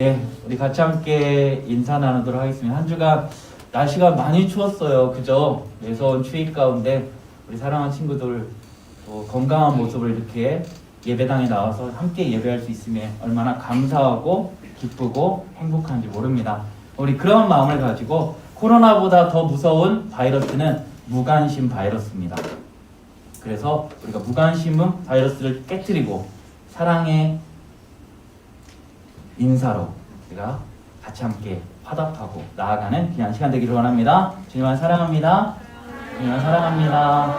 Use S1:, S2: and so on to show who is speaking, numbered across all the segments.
S1: 네, 우리 같이 함께 인사 나누도록 하겠습니다. 한 주간 날씨가 많이 추웠어요. 그죠? 매서운 추위 가운데 우리 사랑하는 친구들 건강한 모습을 이렇게 예배당에 나와서 함께 예배할 수 있음에 얼마나 감사하고 기쁘고 행복한지 모릅니다. 우리 그런 마음을 가지고 코로나보다 더 무서운 바이러스는 무관심 바이러스입니다. 그래서 우리가 무관심 바이러스를 깨뜨리고 사랑의 인사로 우리가 같이 함께 화답하고 나아가는 귀한 시간 되기를 원합니다. 주님을 사랑합니다. 주님을 사랑합니다.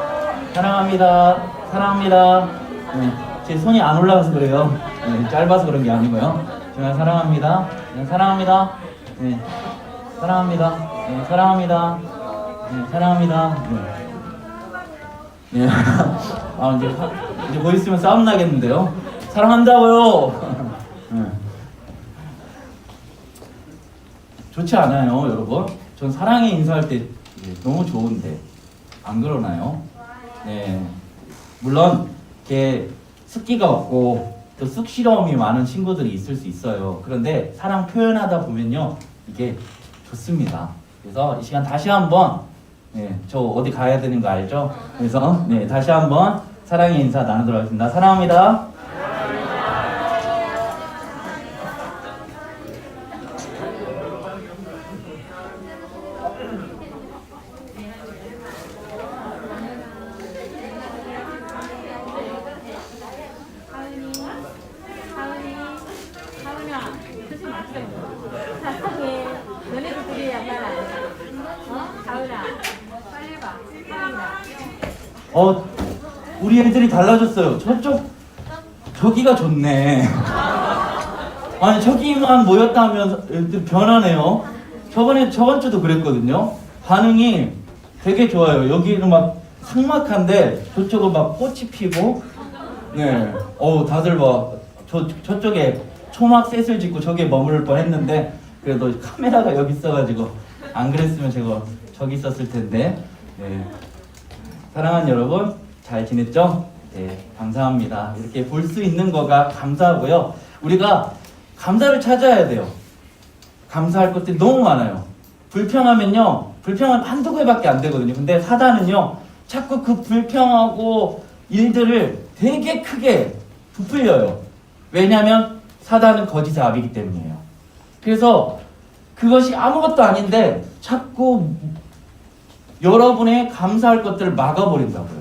S1: 사랑합니다. 사랑합니다. 네, 제 손이 안 올라가서 그래요. 네, 짧아서 그런 게 아니고요. 주님을 사랑합니다. 네, 사랑합니다. 네, 사랑합니다. 네, 사랑합니다. 네, 사랑합니다. 네. 네. 아, 이제 뭐 있으면 싸움 나겠는데요. 사랑한다고요. 네. 좋지 않아요, 여러분? 전 사랑의 인사할 때 너무 좋은데 안 그러나요? 네, 물론 이렇게 습기가 없고 또 쑥스러움이 많은 친구들이 있을 수 있어요. 그런데 사랑 표현하다 보면요, 이게 좋습니다. 그래서 이 시간 다시 한번 저 어디 가야 되는 거 알죠? 그래서 다시 한번 사랑의 인사 나누도록 하겠습니다. 사랑합니다. 우리 애들이 달라졌어요. 저기가 좋네. 아니, 저기만 모였다면 애들 변하네요. 저번 주도 그랬거든요. 반응이 되게 좋아요. 여기는 막 삭막한데 저쪽은 막 꽃이 피고, 다들 저쪽에 초막셋을 짓고 저기에 머무를 뻔 했는데, 그래도 카메라가 여기 있어가지고, 안 그랬으면 제가 저기 있었을 텐데, 사랑하는 여러분, 잘 지냈죠? 네, 감사합니다. 이렇게 볼 수 있는 거가 감사하고요. 우리가 감사를 찾아야 돼요. 감사할 것들이 너무 많아요. 불평하면요, 불평은 한두 개밖에 안 되거든요. 근데 사단은요, 자꾸 그 불평하고 일들을 되게 크게 부풀려요. 왜냐하면 사단은 거짓의 아비이기 때문이에요. 그래서 그것이 아무것도 아닌데 자꾸 여러분의 감사할 것들을 막아버린다고요.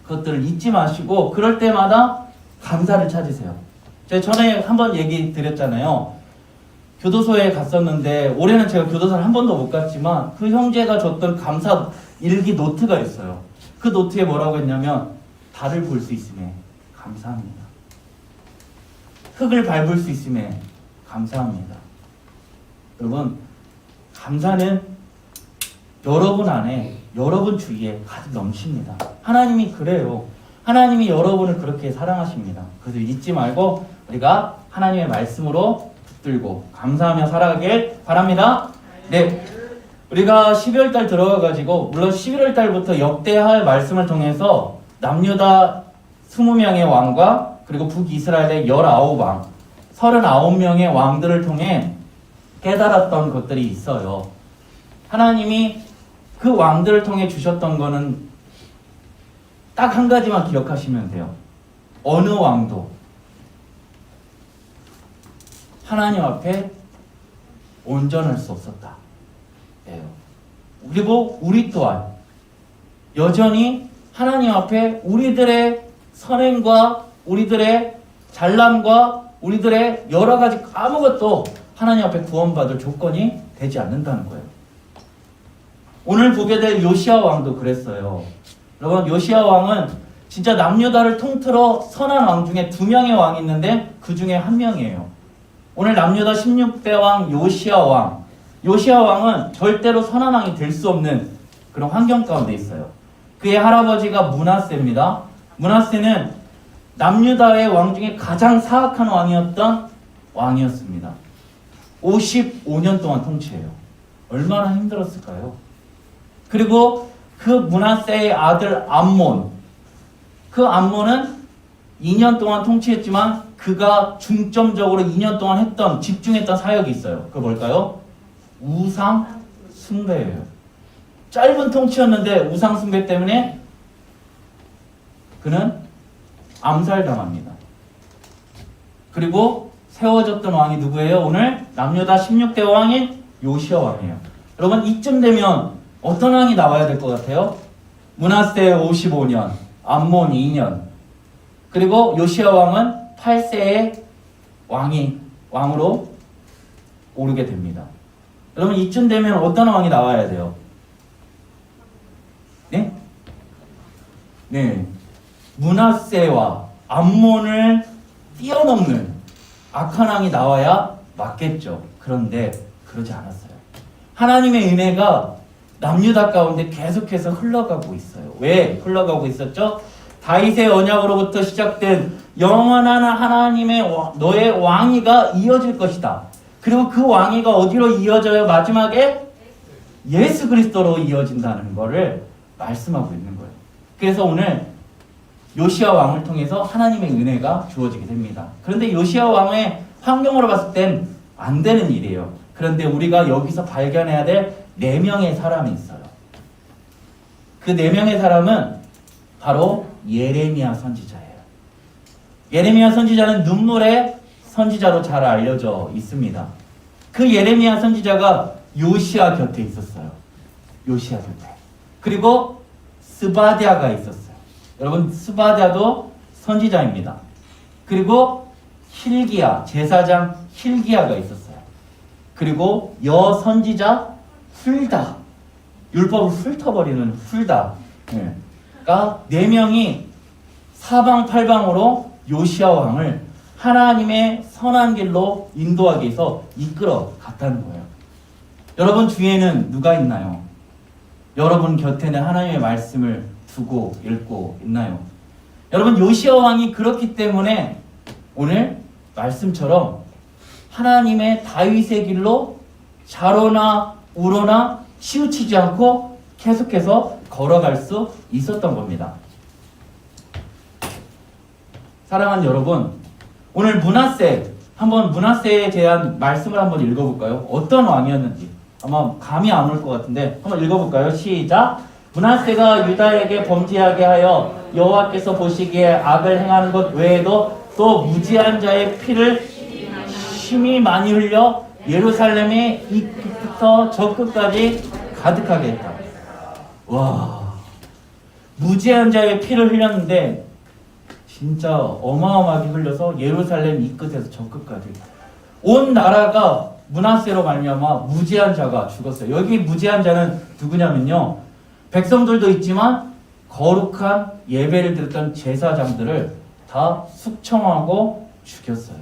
S1: 그것들을 잊지 마시고 그럴 때마다 감사를 찾으세요. 제가 전에 한번 얘기 드렸잖아요. 교도소에 갔었는데 올해는 제가 교도소를 한 번도 못 갔지만 그 형제가 줬던 감사 일기 노트가 있어요. 그 노트에 뭐라고 했냐면 달을 볼 수 있음에 감사합니다. 흙을 밟을 수 있음에 감사합니다. 여러분, 감사는 여러분 안에, 여러분 주위에 가득 넘칩니다. 하나님이 그래요. 하나님이 여러분을 그렇게 사랑하십니다. 그래서 잊지 말고 우리가 하나님의 말씀으로 붙들고 감사하며 살아가길 바랍니다. 네, 우리가 12월달 들어가가지고 물론 11월달부터 역대할 말씀을 통해서 남유다 20명의 왕과 그리고 북이스라엘의 19왕 39명의 왕들을 통해 깨달았던 것들이 있어요. 하나님이 그 왕들을 통해 주셨던 거는 딱 한 가지만 기억하시면 돼요. 어느 왕도 하나님 앞에 온전할 수 없었다. 그리고 우리 또한 여전히 하나님 앞에 우리들의 선행과 우리들의 잘남과 우리들의 여러 가지 아무것도 하나님 앞에 구원받을 조건이 되지 않는다는 거예요. 오늘 보게 될 요시야 왕도 그랬어요. 여러분, 요시야 왕은 진짜 남유다를 통틀어 선한 왕 중에 2명의 왕이 있는데 그 중에 한 명이에요. 오늘 남유다 16대 왕 요시야 왕. 요시야 왕은 절대로 선한 왕이 될 수 없는 그런 환경 가운데 있어요. 그의 할아버지가 므낫세입니다. 므낫세는 남유다의 왕 중에 가장 사악한 왕이었던 왕이었습니다. 55년 동안 통치해요. 얼마나 힘들었을까요? 그리고 그 므낫세의 아들 암몬, 그 암몬은 2년 동안 통치했지만 그가 중점적으로 2년 동안 집중했던 사역이 있어요. 그거 뭘까요? 우상 숭배예요. 짧은 통치였는데 우상 숭배 때문에 그는 암살당합니다. 그리고 세워졌던 왕이 누구예요? 오늘 남유다 16대 왕인 요시야 왕이에요. 여러분 이쯤 되면 어떤 왕이 나와야 될 것 같아요? 므낫세 55년, 암몬 2년, 그리고 요시야 왕은 8세의 왕으로 오르게 됩니다. 여러분 이쯤 되면 어떤 왕이 나와야 돼요? 네? 네. 므낫세와 암몬을 뛰어넘는 악한 왕이 나와야 맞겠죠. 그런데 그러지 않았어요. 하나님의 은혜가 남유다 가운데 계속해서 흘러가고 있어요. 왜 흘러가고 있었죠? 다윗의 언약으로부터 시작된 영원한 하나님의 너의 왕위가 이어질 것이다. 그리고 그 왕위가 어디로 이어져요? 마지막에 예수 그리스도로 이어진다는 것을 말씀하고 있는 거예요. 그래서 오늘 요시야 왕을 통해서 하나님의 은혜가 주어지게 됩니다. 그런데 요시야 왕의 환경으로 봤을 땐 안 되는 일이에요. 그런데 우리가 여기서 발견해야 될 4명의 사람이 있어요. 그 4명의 사람은 바로 예레미야 선지자예요. 예레미야 선지자는 눈물의 선지자로 잘 알려져 있습니다. 그 예레미야 선지자가 요시야 곁에 있었어요. 요시야 곁에. 그리고 스바디아가 있었어요. 여러분 스바디아도 선지자입니다. 그리고 hil기야, 제사장 hil기야가 있었어요. 그리고 여선지자 훌다, 율법을 훑어버리는 훌다가 4명이 사방팔방으로 요시야 왕을 하나님의 선한 길로 인도하기 위해서 이끌어 갔다는 거예요. 여러분 주위에는 누가 있나요? 여러분 곁에는 하나님의 말씀을 두고 읽고 있나요? 여러분 요시야 왕이 그렇기 때문에 오늘 말씀처럼 하나님의 다윗의 길로 좌로나 우로나 치우치지 않고 계속해서 걸어갈 수 있었던 겁니다. 사랑하는 여러분, 오늘 므낫세에 대한 말씀을 한번 읽어볼까요? 어떤 왕이었는지 아마 감이 안 올 것 같은데 한번 읽어볼까요? 시작! 므낫세가 유다에게 범죄하게 하여 여호와께서 보시기에 악을 행하는 것 외에도 또 무지한 자의 피를 심히 많이 흘려 예루살렘의 이 끝부터 저 끝까지 가득하게 했다. 와, 무지한 자의 피를 흘렸는데 진짜 어마어마하게 흘려서 예루살렘 이 끝에서 저 끝까지 온 나라가 므낫세로 말미암아 무지한 자가 죽었어요. 여기 무지한 자는 누구냐면요, 백성들도 있지만 거룩한 예배를 드렸던 제사장들을 다 숙청하고 죽였어요.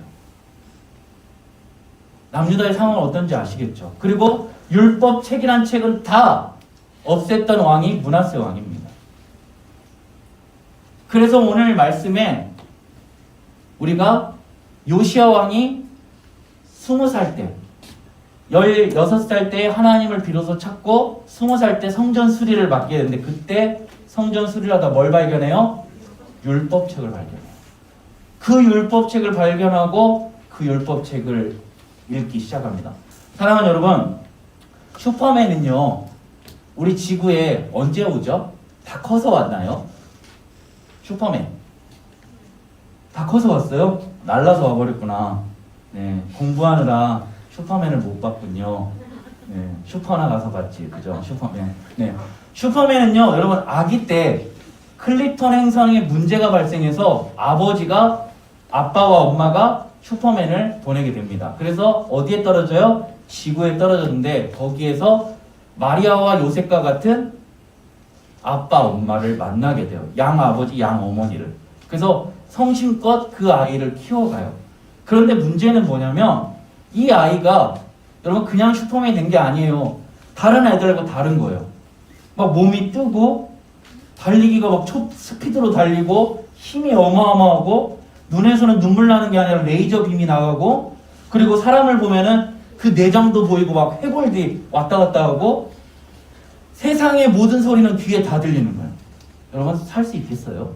S1: 남유다의 상황은 어떤지 아시겠죠? 그리고 율법책이란 책은 다 없앴던 왕이 므낫세 왕입니다. 그래서 오늘 말씀에 우리가 요시야 왕이 20살 때, 16살 때 하나님을 비로소 찾고 20살 때 성전 수리를 맡게 되는데, 그때 성전 수리를 하다 뭘 발견해요? 율법책을 발견해요. 그 율법책을 발견하고 그 율법책을 읽기 시작합니다. 사랑하는 여러분, 슈퍼맨은요 우리 지구에 언제 오죠? 다 커서 왔나요? 슈퍼맨 다 커서 왔어요? 날라서 와버렸구나. 네, 공부하느라 슈퍼맨을 못 봤군요. 네, 슈퍼나 가서 봤지, 그죠? 슈퍼맨. 네, 슈퍼맨은요 여러분 아기 때 클립턴 행성에 문제가 발생해서 아빠와 엄마가 슈퍼맨을 보내게 됩니다. 그래서 어디에 떨어져요? 지구에 떨어졌는데 거기에서 마리아와 요셉과 같은 아빠, 엄마를 만나게 돼요. 양 아버지, 양 어머니를. 그래서 성심껏 그 아이를 키워가요. 그런데 문제는 뭐냐면 이 아이가 여러분 그냥 슈퍼맨이 된 게 아니에요. 다른 애들과 다른 거예요. 막 몸이 뜨고 달리기가 막 스피드로 달리고 힘이 어마어마하고 눈에서는 눈물 나는 게 아니라 레이저 빔이 나가고, 그리고 사람을 보면은 그 내장도 보이고 막 해골들이 왔다 갔다 하고 세상의 모든 소리는 귀에 다 들리는 거예요. 여러분 살 수 있겠어요?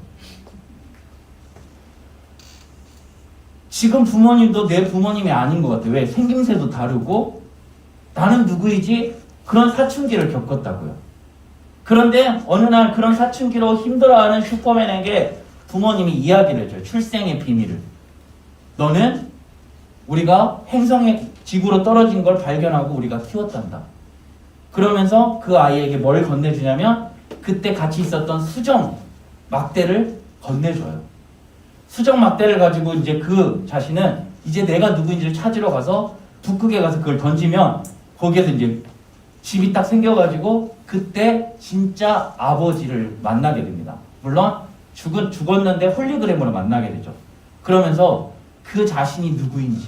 S1: 지금 부모님도 내 부모님이 아닌 것 같아요. 왜? 생김새도 다르고 나는 누구이지? 그런 사춘기를 겪었다고요. 그런데 어느 날 그런 사춘기로 힘들어하는 슈퍼맨에게 부모님이 이야기를 해줘요. 출생의 비밀을. 너는 우리가 행성의 지구로 떨어진 걸 발견하고 우리가 키웠단다. 그러면서 그 아이에게 뭘 건네주냐면 그때 같이 있었던 수정 막대를 건네줘요. 수정 막대를 가지고 이제 그 자신은 이제 내가 누구인지를 찾으러 가서 북극에 가서 그걸 던지면 거기에서 이제 집이 딱 생겨가지고 그때 진짜 아버지를 만나게 됩니다. 물론 죽었는데 홀리그램으로 만나게 되죠. 그러면서 그 자신이 누구인지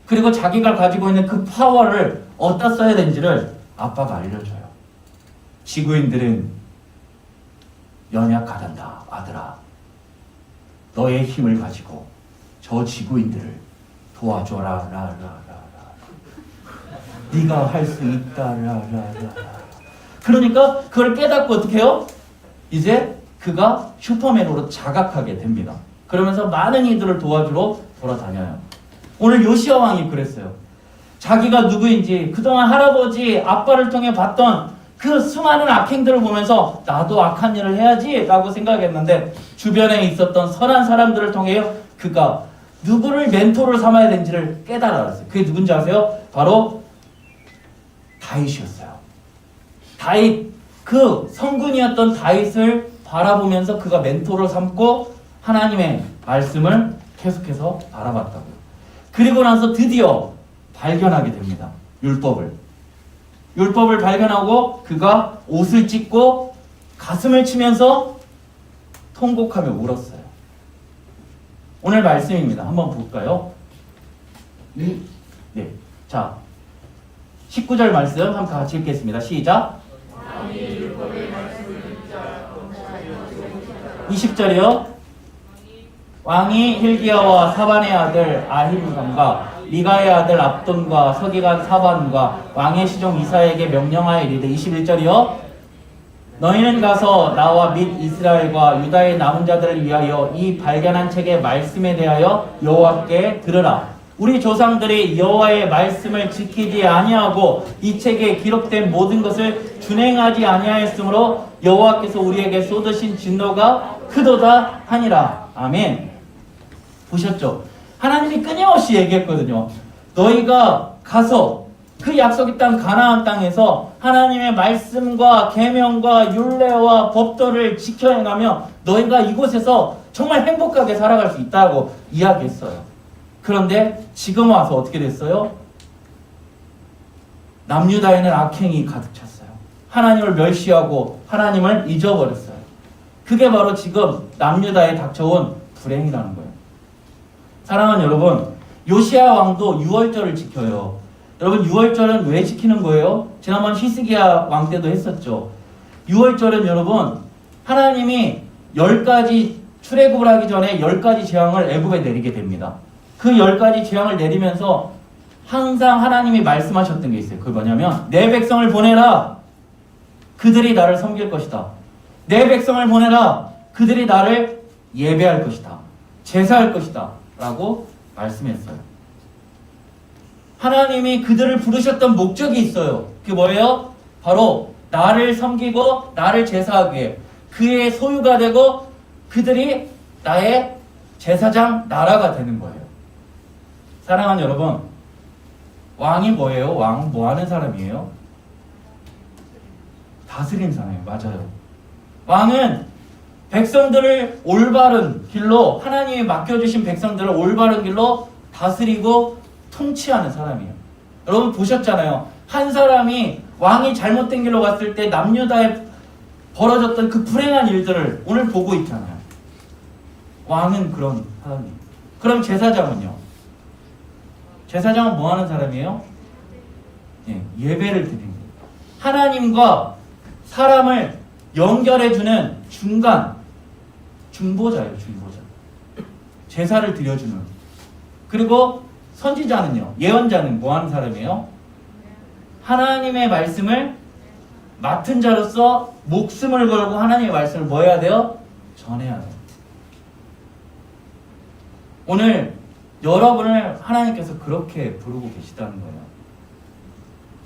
S1: 그리고 자기가 가지고 있는 그 파워를 어디다 써야 되는지를 아빠가 알려줘요. 지구인들은 연약하단다 아들아. 너의 힘을 가지고 저 지구인들을 도와줘라 라라라라. 네가 할 수 있다 라라라라. 그러니까 그걸 깨닫고 어떻게 해요? 이제 그가 슈퍼맨으로 자각하게 됩니다. 그러면서 많은 이들을 도와주러 돌아다녀요. 오늘 요시야 왕이 그랬어요. 자기가 누구인지 그동안 할아버지 아빠를 통해 봤던 그 수많은 악행들을 보면서 나도 악한 일을 해야지 라고 생각했는데 주변에 있었던 선한 사람들을 통해 그가 누구를 멘토를 삼아야 되는지를 깨달았어요. 그게 누군지 아세요? 바로 다윗이었어요. 다윗, 그 성군이었던 다윗을 바라보면서 그가 멘토를 삼고 하나님의 말씀을 계속해서 바라봤다고요. 그리고 나서 드디어 발견하게 됩니다. 율법을 발견하고 그가 옷을 찢고 가슴을 치면서 통곡하며 울었어요. 오늘 말씀입니다. 한번 볼까요? 네. 자, 19절 말씀 한번 같이 읽겠습니다. 시작. 20절이요. 왕이 힐기야와 사반의 아들 아힘감과 미가의 아들 압돈과 서기관 사반과 왕의 시종 이사에게 명령하여 이르되 21절이요. 너희는 가서 나와 및 이스라엘과 유다의 남은 자들을 위하여 이 발견한 책의 말씀에 대하여 여호와께 들으라. 우리 조상들이 여호와의 말씀을 지키지 아니하고 이 책에 기록된 모든 것을 준행하지 아니하였으므로 여호와께서 우리에게 쏟으신 진노가 크도다 하니라. 아멘. 보셨죠? 하나님이 끊임없이 얘기했거든요. 너희가 가서 그 약속의 땅 가나안 땅에서 하나님의 말씀과 계명과 율례와 법도를 지켜 행하며 너희가 이곳에서 정말 행복하게 살아갈 수 있다고 이야기했어요. 그런데 지금 와서 어떻게 됐어요? 남유다에는 악행이 가득 찼어요. 하나님을 멸시하고 하나님을 잊어버렸어요. 그게 바로 지금 남유다에 닥쳐온 불행이라는 거예요. 사랑하는 여러분, 요시야 왕도 유월절을 지켜요. 여러분, 유월절은 왜 지키는 거예요? 지난번 히스기야 왕 때도 했었죠. 유월절은 여러분, 하나님이 10가지 출애굽을 하기 전에 10가지 재앙을 애굽에 내리게 됩니다. 그 10가지 재앙을 내리면서 항상 하나님이 말씀하셨던 게 있어요. 그게 뭐냐면 내 백성을 보내라. 그들이 나를 섬길 것이다. 내 백성을 보내라. 그들이 나를 예배할 것이다. 제사할 것이다. 라고 말씀했어요. 하나님이 그들을 부르셨던 목적이 있어요. 그게 뭐예요? 바로 나를 섬기고 나를 제사하기 위해 그의 소유가 되고 그들이 나의 제사장 나라가 되는 거예요. 사랑하는 여러분, 왕이 뭐예요? 왕은 뭐 하는 사람이에요? 다스리는 사람이에요. 맞아요. 왕은 백성들을 올바른 길로, 하나님이 맡겨주신 백성들을 올바른 길로 다스리고 통치하는 사람이에요. 여러분 보셨잖아요. 한 사람이 왕이 잘못된 길로 갔을 때 남유다에 벌어졌던 그 불행한 일들을 오늘 보고 있잖아요. 왕은 그런 사람이에요. 그럼 제사장은요? 제사장은 뭐 하는 사람이에요? 예배를 드리는 거예요. 하나님과 사람을 연결해주는 중보자예요. 중보자. 제사를 드려주는. 그리고 선지자는요, 예언자는 뭐 하는 사람이에요? 하나님의 말씀을 맡은 자로서 목숨을 걸고 하나님의 말씀을 뭐 해야 돼요? 전해야 돼요. 오늘 여러분을 하나님께서 그렇게 부르고 계시다는 거예요.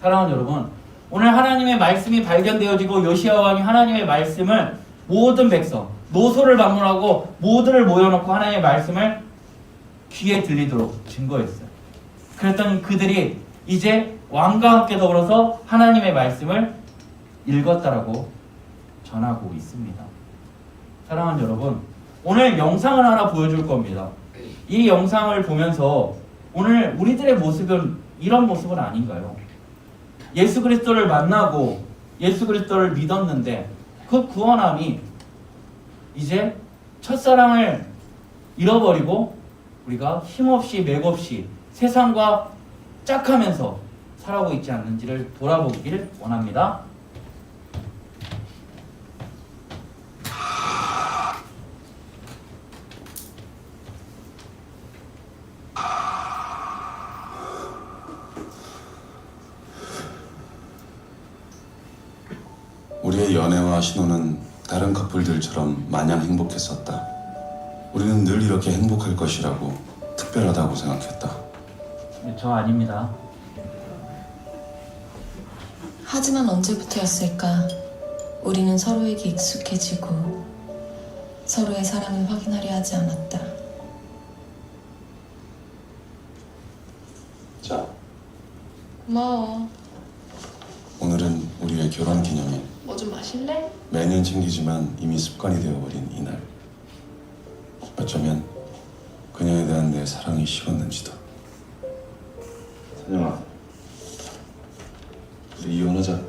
S1: 사랑하는 여러분, 오늘 하나님의 말씀이 발견되어지고 요시야 왕이 하나님의 말씀을 모든 백성, 노소를 방문하고 모두를 모여놓고 하나님의 말씀을 귀에 들리도록 증거했어요. 그랬더니 그들이 이제 왕과 함께 더불어서 하나님의 말씀을 읽었다라고 전하고 있습니다. 사랑하는 여러분, 오늘 영상을 하나 보여줄 겁니다. 이 영상을 보면서 오늘 우리들의 모습은 이런 모습은 아닌가요? 예수 그리스도를 만나고 예수 그리스도를 믿었는데 그 구원함이 이제 첫사랑을 잃어버리고 우리가 힘없이 맥없이 세상과 짝하면서 살아오고 있지 않는지를 돌아보길 원합니다.
S2: 우리의 연애와 신혼은 다른 커플들처럼 마냥 행복했었다. 우리는 늘 이렇게 행복할 것이라고 특별하다고 생각했다.
S1: 저 아닙니다.
S3: 하지만 언제부터였을까? 우리는 서로에게 익숙해지고 서로의 사랑을 확인하려 하지 않았다.
S2: 자,
S3: 고마워.
S2: 오늘은 우리의 결혼 기념일.
S3: 뭐 좀 마실래?
S2: 매년 챙기지만 이미 습관이 되어버린 이날. 어쩌면 그녀에 대한 내 사랑이 식었는지도. 선영아, 우리 이혼하자.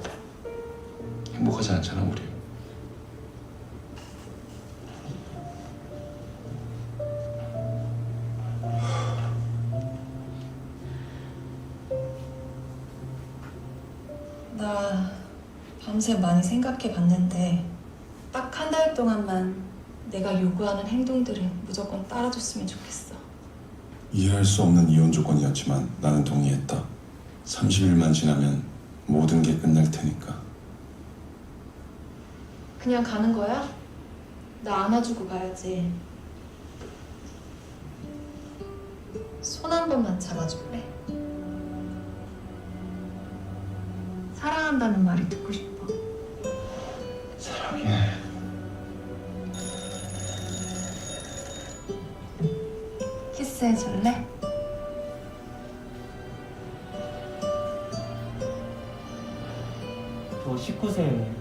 S2: 행복하지 않잖아 우리.
S3: 나 밤새 많이 생각해 봤는데 딱 한 달 동안만 내가 요구하는 행동들을 무조건 따라줬으면 좋겠어.
S2: 이해할 수 없는 이혼 조건이었지만 나는 동의했다. 30일만 지나면 모든 게 끝날 테니까.
S3: 그냥 가는 거야? 나 안아주고 가야지. 손 한 번만 잡아줄래? 사랑한다는 말이 듣고 싶어.
S2: 사랑해.
S3: 키스해줄래?
S1: 저 19세예요.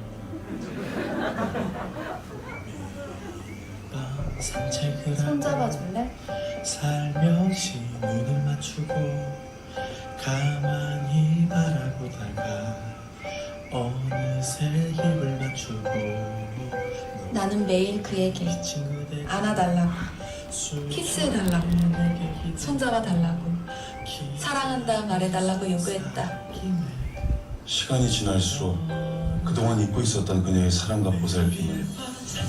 S3: 손 잡아줄래?
S4: 살며시 눈을 맞추고 가만히 바라보다가 어느새 입을 맞추고
S3: 나는 매일 그에게 안아달라고, 키스해달라고, 손잡아달라고, 사랑한다 말해달라고 요구했다.
S2: 시간이 지날수록 그동안 잊고 있었던 그녀의 사랑과 보살핌을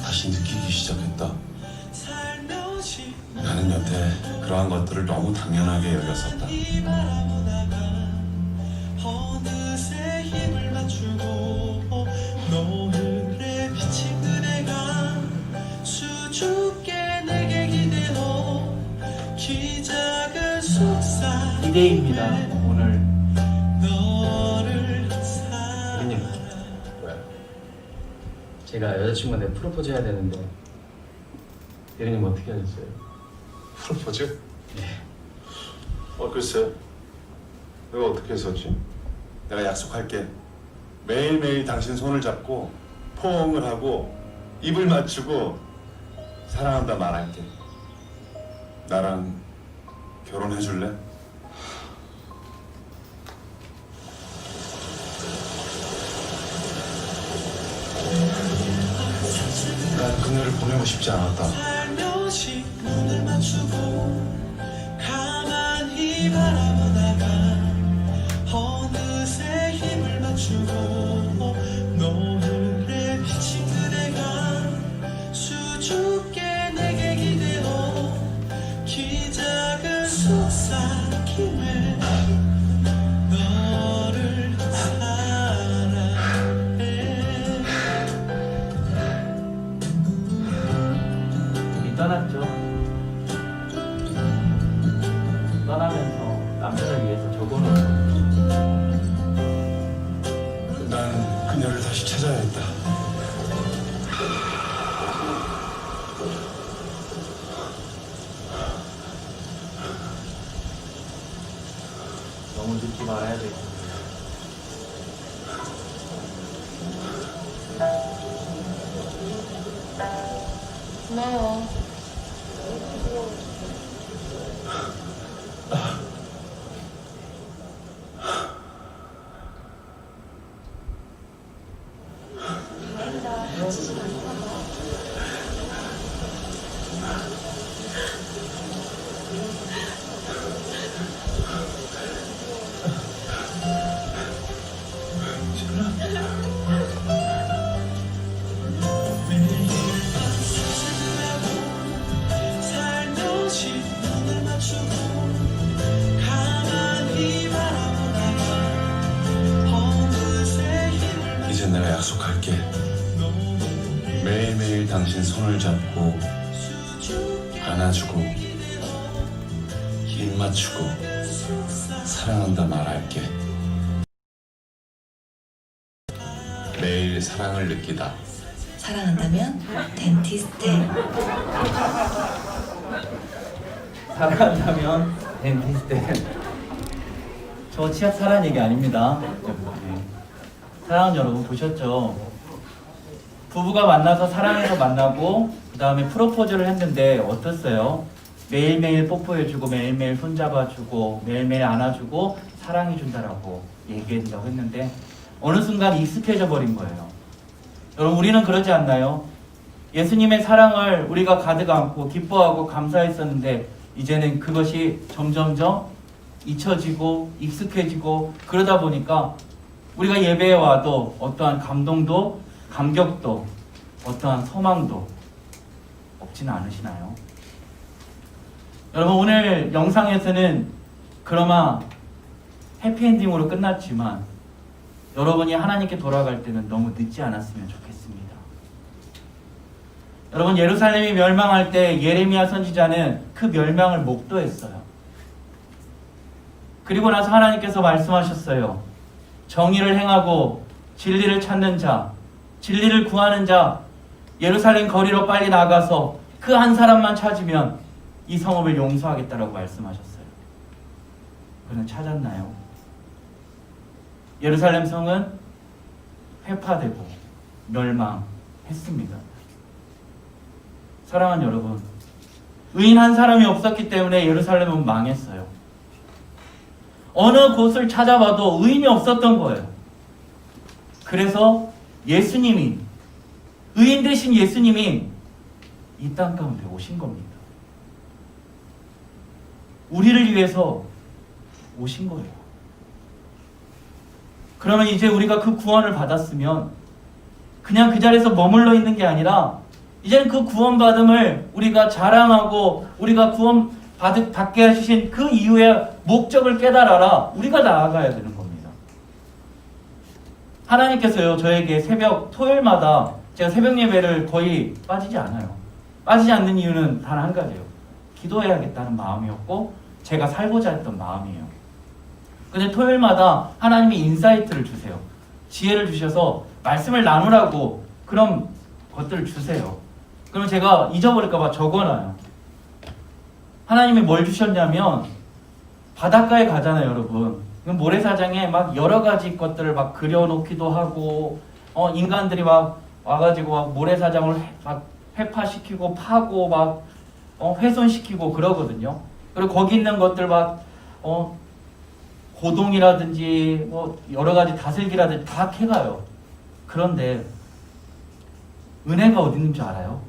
S2: 다시 느끼기 시작했다. 나는 여태 그러한 것들을 너무 당연하게 여겼었다.
S4: 어느새 힘을 맞추고 노을에 비친 그대가 수줍게 내게 기대어 키 작은 속삭
S1: 기대입니다. 오늘
S4: 너를
S5: 대리님, 제가 여자친구한테 프로포즈 해야 되는데 대리님 어떻게 하셨어요?
S2: 프로포즈? 글쎄. 내가 어떻게 했었지? 내가 약속할게. 매일매일 당신 손을 잡고 포옹을 하고 입을 맞추고 사랑한다 말할게. 나랑 결혼해줄래? 난 그녀를 보내고 싶지 않았다.
S4: 살며시 눈을 맞추고 가만히 바라보다가 어느새 힘을 맞추고 노을에 비친 그대가 수줍게 내게 기대어 키 작은 속삭임에 너를 사랑해.
S1: 이미 떠났죠.
S2: 다시 찾아야겠다.
S1: 너무 늦지 말아야 돼.
S3: 고마워.
S4: 살며시 눈을 맞추고 가만히 바라보다가 어느새 힘을
S2: 이제 내가 약속할게. 매일매일 당신 손을 잡고 안아주고 입 맞추고 사랑한다 말할게. 매일 사랑을 느끼다.
S3: 사랑한다면 덴티스트.
S1: 사랑한다면 덴티스트. 저 치약 사랑 얘기 아닙니다. 네. 사랑은 여러분 보셨죠? 부부가 만나서 사랑해서 만나고 그 다음에 프로포즈를 했는데 어땠어요? 매일매일 뽀뽀해주고 매일매일 손잡아주고 매일매일 안아주고 사랑해준다라고 얘기해준다고 했는데 어느 순간 익숙해져 버린 거예요. 여러분 우리는 그러지 않나요? 예수님의 사랑을 우리가 가득 안고 기뻐하고 감사했었는데 이제는 그것이 점점점 잊혀지고 익숙해지고 그러다 보니까 우리가 예배에 와도 어떠한 감동도 감격도 어떠한 소망도 없지는 않으시나요? 여러분 오늘 영상에서는 그나마 해피엔딩으로 끝났지만 여러분이 하나님께 돌아갈 때는 너무 늦지 않았으면 좋겠습니다. 여러분 예루살렘이 멸망할 때 예레미야 선지자는 그 멸망을 목도했어요. 그리고 나서 하나님께서 말씀하셨어요. 정의를 행하고 진리를 찾는 자, 진리를 구하는 자, 예루살렘 거리로 빨리 나가서 그 한 사람만 찾으면 이 성읍을 용서하겠다라고 말씀하셨어요. 그는 찾았나요? 예루살렘 성은 회파되고 멸망했습니다. 사랑하는 여러분, 의인 한 사람이 없었기 때문에 예루살렘은 망했어요. 어느 곳을 찾아봐도 의인이 없었던 거예요. 그래서 예수님이, 의인 되신 예수님이 이 땅 가운데 오신 겁니다. 우리를 위해서 오신 거예요. 그러면 이제 우리가 그 구원을 받았으면 그냥 그 자리에서 머물러 있는 게 아니라 이제는 그 구원받음을 우리가 자랑하고 우리가 받게 해주신 그 이후의 목적을 깨달아라. 우리가 나아가야 되는 겁니다. 하나님께서요 저에게 토요일마다 제가 새벽 예배를 거의 빠지지 않아요. 빠지지 않는 이유는 단 한 가지예요. 기도해야겠다는 마음이었고 제가 살고자 했던 마음이에요. 근데 토요일마다 하나님이 인사이트를 주세요. 지혜를 주셔서 말씀을 나누라고 그런 것들을 주세요. 그러면 제가 잊어버릴까 봐 적어놔요. 하나님이 뭘 주셨냐면 바닷가에 가잖아요, 여러분. 모래사장에 막 여러 가지 것들을 막 그려놓기도 하고 인간들이 막 와가지고 막 모래사장을 막 회파시키고 파고 막 훼손시키고 그러거든요. 그리고 거기 있는 것들 막 고동이라든지 뭐 여러 가지 다슬기라든지 다 캐가요. 그런데 은혜가 어디 있는 줄 알아요?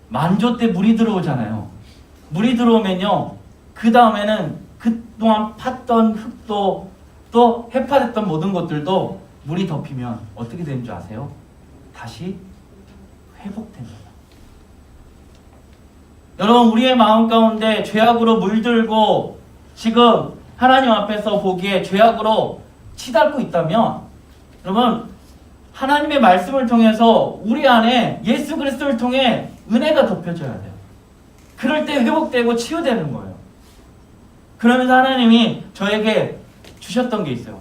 S1: 만조 때 물이 들어오잖아요. 물이 들어오면요, 그 다음에는 그동안 팠던 흙도 또 해파됐던 모든 것들도 물이 덮이면 어떻게 되는 줄 아세요? 다시 회복됩니다. 여러분 우리의 마음 가운데 죄악으로 물들고 지금 하나님 앞에서 보기에 죄악으로 치닫고 있다면 여러분 하나님의 말씀을 통해서 우리 안에 예수 그리스도를 통해 은혜가 덮여져야 돼요. 그럴 때 회복되고 치유되는 거예요. 그러면서 하나님이 저에게 주셨던 게 있어요.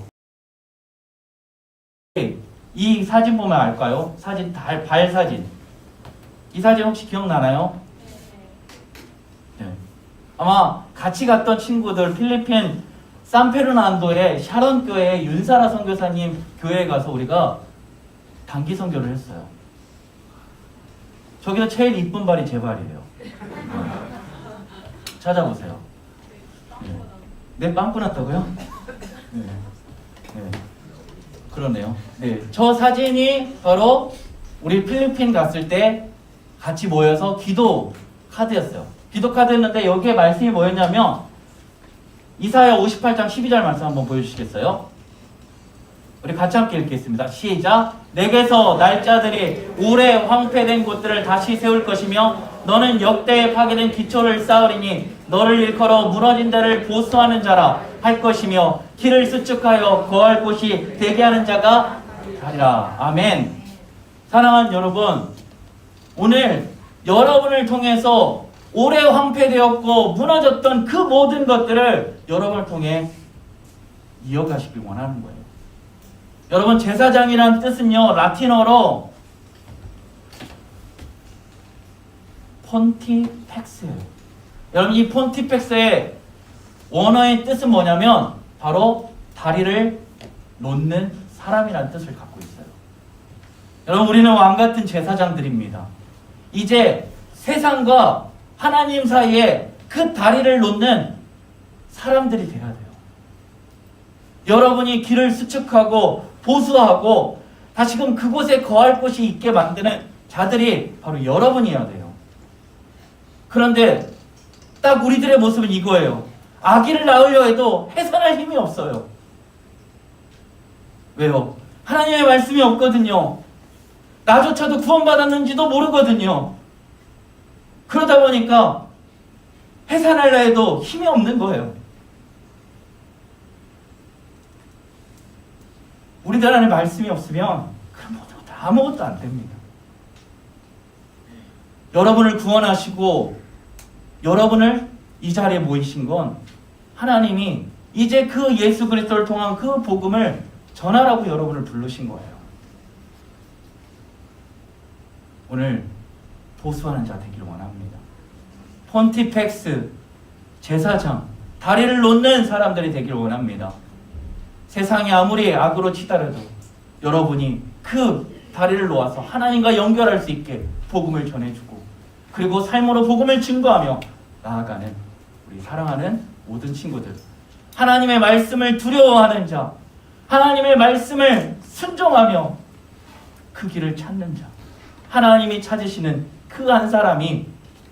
S1: 이 사진 보면 알까요? 사진 발 사진. 이 사진 혹시 기억나나요? 네. 아마 같이 갔던 친구들 필리핀 산페르난도의 샤론 교회 윤사라 선교사님 교회에 가서 우리가 단기 선교를 했어요. 저기서 제일 이쁜 발이 제 발이에요. 찾아보세요. 네. 내 빵꾸 났다고요? 네. 네. 그러네요. 네. 저 사진이 바로 우리 필리핀 갔을 때 같이 모여서 기도 카드였어요. 기도 카드였는데 여기에 말씀이 뭐였냐면 이사야 58장 12절 말씀 한번 보여주시겠어요? 우리 같이 함께 읽겠습니다. 시작. 내게서 날짜들이 오래 황폐된 곳들을 다시 세울 것이며 너는 역대에 파괴된 기초를 쌓으리니 너를 일컬어 무너진 데를 보수하는 자라 할 것이며 길을 수축하여 거할 곳이 되게 하는 자가 되리라. 아멘. 사랑하는 여러분, 오늘 여러분을 통해서 오래 황폐되었고 무너졌던 그 모든 것들을 여러분을 통해 이어가시길 원하는 거예요. 여러분, 제사장이란 뜻은요, 라틴어로 폰티펙스예요. 여러분, 이 폰티펙스의 원어의 뜻은 뭐냐면 바로 다리를 놓는 사람이라는 뜻을 갖고 있어요. 여러분, 우리는 왕같은 제사장들입니다. 이제 세상과 하나님 사이에 그 다리를 놓는 사람들이 되어야 돼요. 여러분이 길을 수축하고 보수하고 다시금 그곳에 거할 곳이 있게 만드는 자들이 바로 여러분이어야 돼요. 그런데 딱 우리들의 모습은 이거예요. 아기를 낳으려 해도 해산할 힘이 없어요. 왜요? 하나님의 말씀이 없거든요. 나조차도 구원받았는지도 모르거든요. 그러다 보니까 해산하려 해도 힘이 없는 거예요. 우리들 안에 말씀이 없으면 그런 모든 것도 아무것도 안 됩니다. 여러분을 구원하시고 여러분을 이 자리에 모이신 건 하나님이 이제 그 예수 그리스도를 통한 그 복음을 전하라고 여러분을 부르신 거예요. 오늘 보수하는 자 되기를 원합니다. 폰티펙스, 제사장, 다리를 놓는 사람들이 되기를 원합니다. 세상이 아무리 악으로 치달아도 여러분이 그 다리를 놓아서 하나님과 연결할 수 있게 복음을 전해주고 그리고 삶으로 복음을 증거하며 나아가는 우리 사랑하는 모든 친구들, 하나님의 말씀을 두려워하는 자, 하나님의 말씀을 순종하며 그 길을 찾는 자, 하나님이 찾으시는 그 한 사람이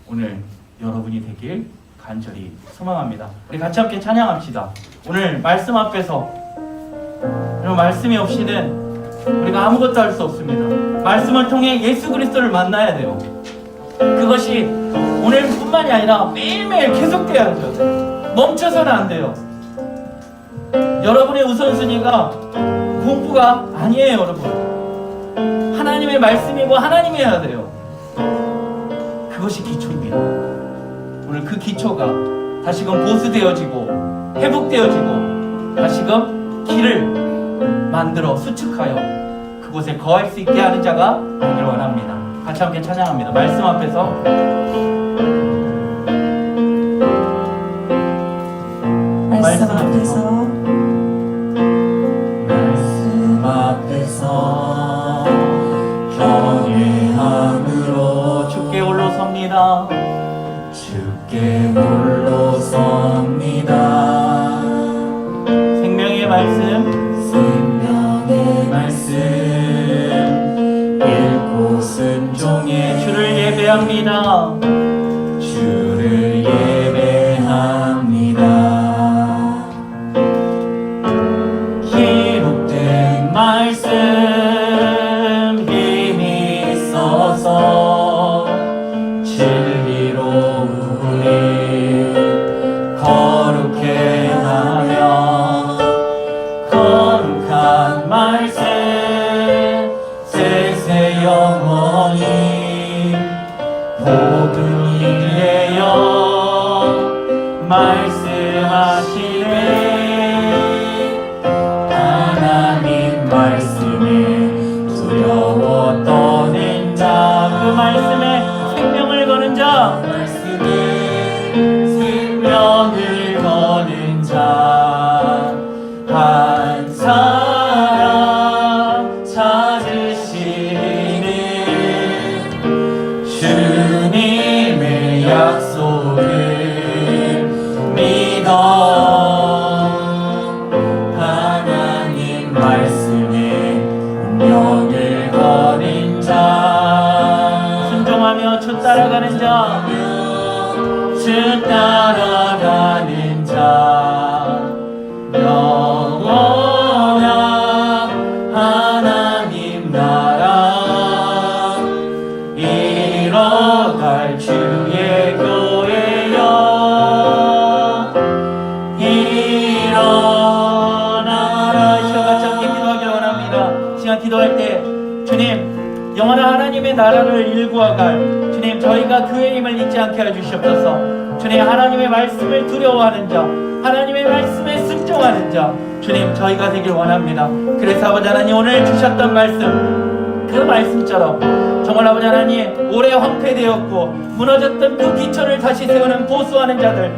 S1: 오늘 여러분이 되길 간절히 소망합니다. 우리 같이 함께 찬양합시다. 오늘 말씀 앞에서 여러분, 말씀이 없이는 우리가 아무것도 할 수 없습니다. 말씀을 통해 예수 그리스도를 만나야 돼요. 그것이 오늘뿐만이 아니라 매일매일 계속돼야죠. 멈춰서는 안 돼요. 여러분의 우선순위가 공부가 아니에요, 여러분. 하나님의 말씀이고 하나님이 해야 돼요. 그것이 기초입니다. 오늘 그 기초가 다시금 보수되어지고 회복되어지고 다시금 길을 만들어 수축하여 그곳에 거할 수 있게 하는 자가 되기를 원합니다. 같이 함께 찬양합니다. 말씀 앞에서
S3: 말씀 앞에서
S1: 말씀 앞에서 경외함으로 주께 홀로 섭니다. 주께 홀로 섭니다. 생명의 말씀 읽고 순종해 주를 예배합니다. 주를 예배합니다. 기록된 말씀 힘이 있어서 진리로 우리 거룩해 하며 거룩한 말씀 세세 영원히 모두 따라가는 자, 주 따라가는 자, 영원한 하나님 나라 이뤄갈 주의 교회여 일어나라. 이 시간 같이 함께 기도하기를 원합니다. 시간 기도할 때 주님 영원한 하나님의 나라를 일구어갈 주님 저희가 그의 힘을 잊지 않게 해주시옵소서. 주님 하나님의 말씀을 두려워하는 자, 하나님의 말씀에 순종하는 자 주님 저희가 되길 원합니다. 그래서 아버지 하나님 오늘 주셨던 말씀 그 말씀처럼 정말 아버지 하나님 오래 황폐되었고 무너졌던 그 기초를 다시 세우는 보수하는 자들,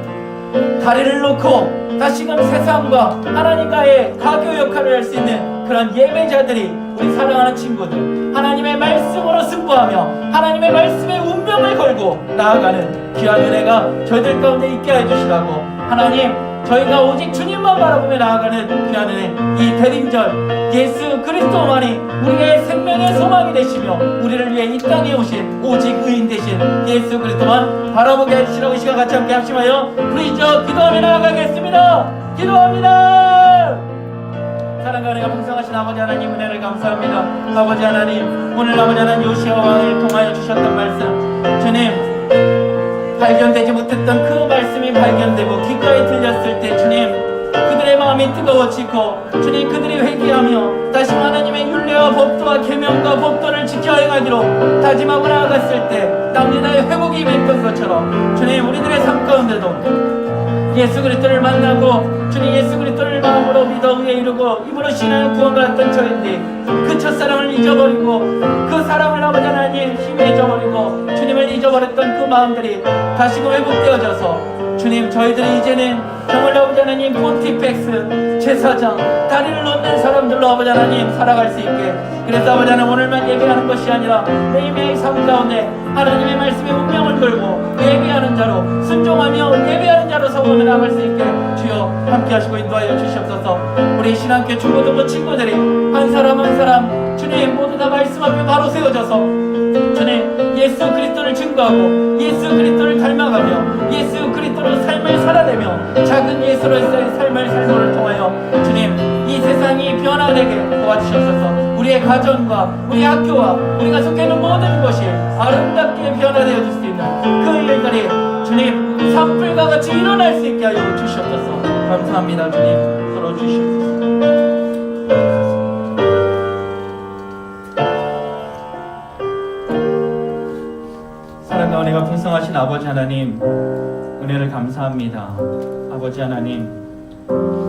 S1: 다리를 놓고 다시금 세상과 하나님과의 가교 역할을 할 수 있는 그런 예배자들이 우리 사랑하는 친구들 하나님의 말씀으로 승부하며 하나님의 말씀에 운명을 걸고 나아가는 귀한 은혜가 저희들 가운데 있게 해주시라고 하나님 저희가 오직 주님만 바라보며 나아가는 귀한 은혜 이 대림절 예수 그리스도만이 우리의 생명의 소망이 되시며 우리를 위해 이 땅에 오신 오직 의인 되신 예수 그리스도만 바라보게 해주시라고 이 시간 같이 함께 합심하여 부르짖어 기도하며 나아가겠습니다. 기도합니다. 사랑과 은혜가 풍성하신 아버지 하나님 은혜를 감사합니다. 아버지 하나님 오늘 아버지 하나님 요시아 왕을 통하여 주셨던 말씀 주님 발견되지 못했던 그 말씀이 발견되고 귓가에 들렸을 때 주님 그들의 마음이 뜨거워지고 주님 그들이 회개하며 다시 하나님의 율례와 법도와 계명과 법도를 지켜 행하기로 다짐하고 나아갔을 때 남리다의 회복이 임했던 것처럼 주님 우리들의 삶 가운데도 예수 그리스도를 만나고 주님 예수 그리스도를 마음으로 믿어 의에 이르고 입으로 신하여 구원받았던 저인데 그 첫사랑을 잊어버리고 그 사랑을 아버지 하나님 힘에 잊어버리고 주님을 잊어버렸던 그 마음들이 다시금 회복되어져서 주님 저희들이 이제는 정말 아버지 하나님 본티펙스 제사장 다리를 놓는 사람들로 아버지 하나님 살아갈 수 있게 그래서 아버지 하나님 오늘만 예배하는 것이 아니라 매일매일 삶 가운데 하나님의 말씀에 운명을 걸고 예배하는 자로 순종하며 예배하는 자로 서고며 나갈 수 있게 주여 함께 하시고 인도하여 주시옵소서. 우리 신앙교회 중고등부 친구들이 한 사람 한 사람 주님 모두 다 말씀 앞에 바로 세워져서 주님 예수 그리스도를 증거하고 예수 그리스도를 닮아가며 예수 그리스도로 삶을 살아내며 작은 예수로서의 삶을 살도를 통하여 주님 이 세상이 변화되게 도와주시옵소서. 우리의 가정과 우리 학교와 우리가 속해 있는 모든 것이 아름답게 변화되어 줄 수 있는 그 일들이 주님 산불과 같이 일어날 수 있게 하여 주시옵소서. 감사합니다. 주님 서로 주시옵소서. 사랑과 은혜가 풍성하신 아버지 하나님 은혜를 감사합니다. 아버지 하나님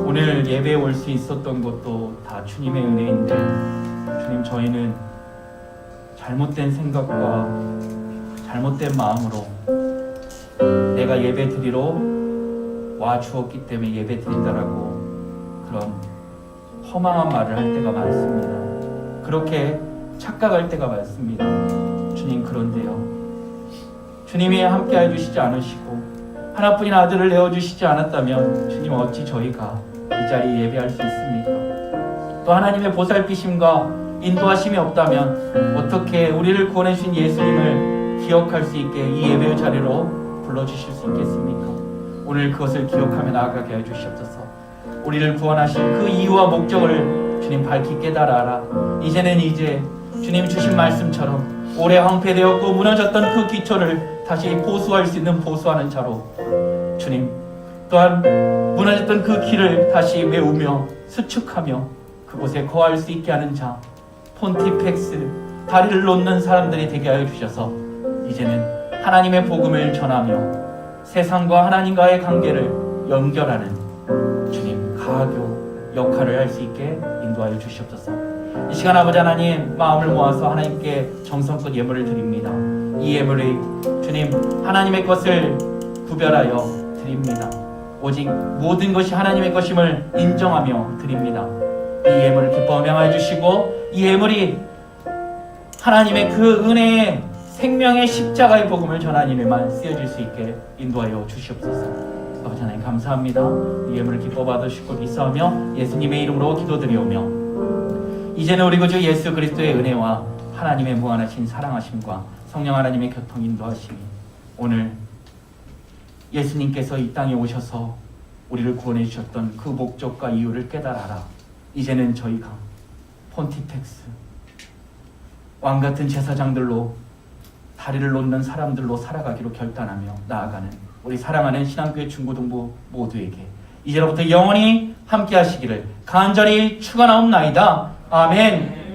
S1: 오늘 예배에 올 수 있었던 것도 다 주님의 은혜인데 주님 저희는 잘못된 생각과 잘못된 마음으로 내가 예배 드리러 와 주었기 때문에 예배 드린다라고 그런 허망한 말을 할 때가 많습니다. 그렇게 착각할 때가 많습니다. 주님 그런데요 주님이 함께 해주시지 않으시고 하나뿐인 아들을 내어주시지 않았다면 주님 어찌 저희가 이 자리에 예배할 수 있습니까? 또 하나님의 보살피심과 인도하심이 없다면 어떻게 우리를 구원해 주신 예수님을 기억할 수 있게 이 예배의 자리로 불러주실 수 있겠습니까? 오늘 그것을 기억하며 나아가게 해주시옵소서. 우리를 구원하신 그 이유와 목적을 주님 밝히 깨달아라. 이제는 이제 주님 주신 말씀처럼 오래 황폐되었고 무너졌던 그 기초를 다시 보수할 수 있는 보수하는 자로 주님 또한 무너졌던 그 길을 다시 메우며 수축하며 그곳에 거할 수 있게 하는 자 폰티펙스 다리를 놓는 사람들이 되게 하여 주셔서 이제는 하나님의 복음을 전하며 세상과 하나님과의 관계를 연결하는 주님 가교 역할을 할 수 있게 인도하여 주시옵소서. 이 시간 아버지 하나님 마음을 모아서 하나님께 정성껏 예물을 드립니다. 이 예물이 주님 하나님의 것을 구별하여 드립니다. 오직 모든 것이 하나님의 것임을 인정하며 드립니다. 이 예물을 기뻐하며 행하여 주시고 이 예물이 하나님의 그 은혜의 생명의 십자가의 복음을 전하는 일에만 쓰여질 수 있게 인도하여 주시옵소서. 아버지 하나님 감사합니다. 이 예물을 기뻐 받으시고 믿사오며 예수님의 이름으로 기도드리오며 이제는 우리 구주 예수 그리스도의 은혜와 하나님의 무한하신 사랑하심과 성령 하나님의 교통 인도하심이 오늘 예수님께서 이 땅에 오셔서 우리를 구원해 주셨던 그 목적과 이유를 깨달아라. 이제는 저희가 폰티펙스 왕같은 제사장들로 다리를 놓는 사람들로 살아가기로 결단하며 나아가는 우리 사랑하는 신앙교회 중고등부 모두에게 이제로부터 영원히 함께 하시기를 간절히 축원하옵나이다. 아멘.